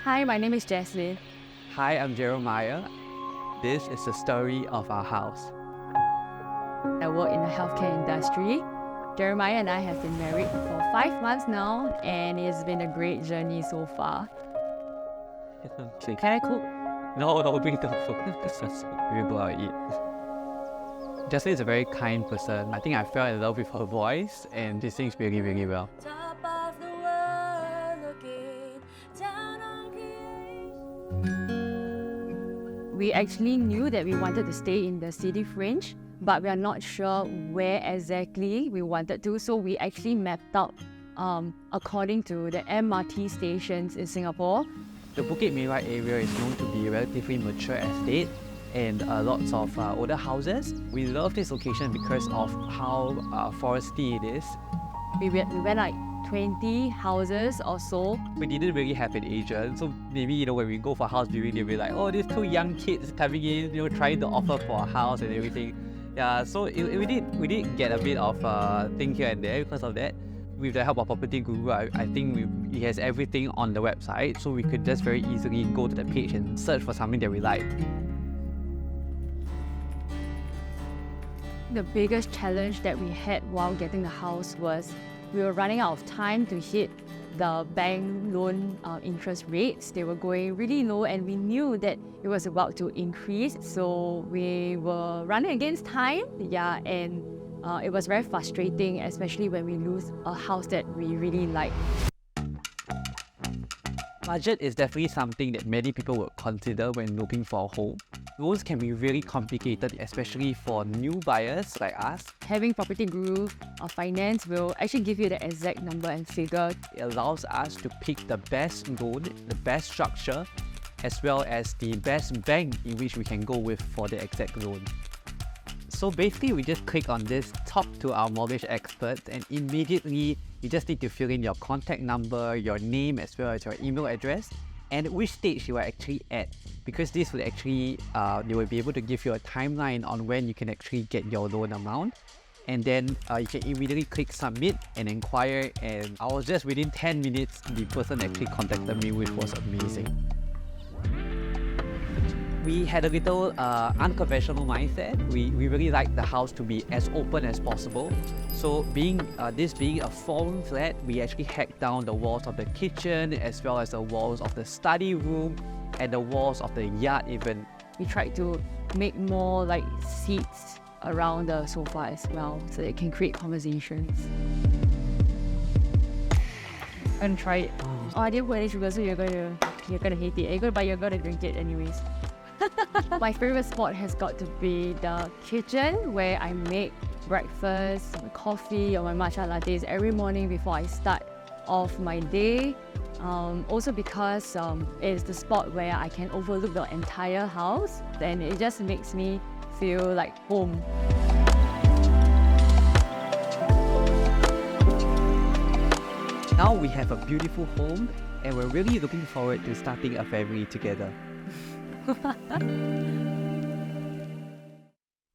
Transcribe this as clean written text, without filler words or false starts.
Hi, my name is Jaslyn. Hi, I'm Jeremiah. This is the story of our house. I work in the healthcare industry. Jeremiah and I have been married for 5 months now, and it's been a great journey so far. Can I cook? No, bring the food. We'll go out and eat. Jaslyn is a very kind person. I think I fell in love with her voice, and she sings really, really well. We actually knew that we wanted to stay in the city fringe, but we are not sure where exactly we wanted to, so we actually mapped out according to the MRT stations in Singapore. The Bukit Merah area is known to be a relatively mature estate and lots of older houses. We love this location because of how foresty it is. We went like 20 houses or so. We didn't really have an agent, so maybe when we go for house viewing, they'll be like, oh, these two young kids coming in, trying to offer for a house and everything. Yeah, so we did get a bit of thing here and there because of that. With the help of PropertyGuru, I think it has everything on the website, so we could just very easily go to the page and search for something that we like. The biggest challenge that we had while getting the house was we were running out of time to hit the bank loan interest rates. They were going really low, and we knew that it was about to increase, so we were running against time. Yeah, and it was very frustrating, especially when we lose a house that we really like. Budget is definitely something that many people would consider when looking for a home. Loans can be really complicated, especially for new buyers like us. Having PropertyGuru Finance will actually give you the exact number and figure. It allows us to pick the best loan, the best structure, as well as the best bank in which we can go with for the exact loan. So basically, we just click on this, talk to our mortgage experts, and immediately you just need to fill in your contact number, your name, as well as your email address, and which stage you are actually at, because this will actually, they will be able to give you a timeline on when you can actually get your loan amount. And then you can immediately click submit and inquire, and I was just within 10 minutes, the person actually contacted me, which was amazing. We had a little unconventional mindset. We really like the house to be as open as possible. So this being a 4-room flat, we actually hacked down the walls of the kitchen as well as the walls of the study room and the walls of the yard even. We tried to make more like seats around the sofa as well, so it can create conversations. And try it. Oh, I didn't put any sugar, so you're gonna hate it. You're gonna drink it anyways. My favorite spot has got to be the kitchen, where I make breakfast, coffee, or my matcha lattes every morning before I start off my day. Also because it's the spot where I can overlook the entire house, and it just makes me feel like home. Now we have a beautiful home, and we're really looking forward to starting a family together.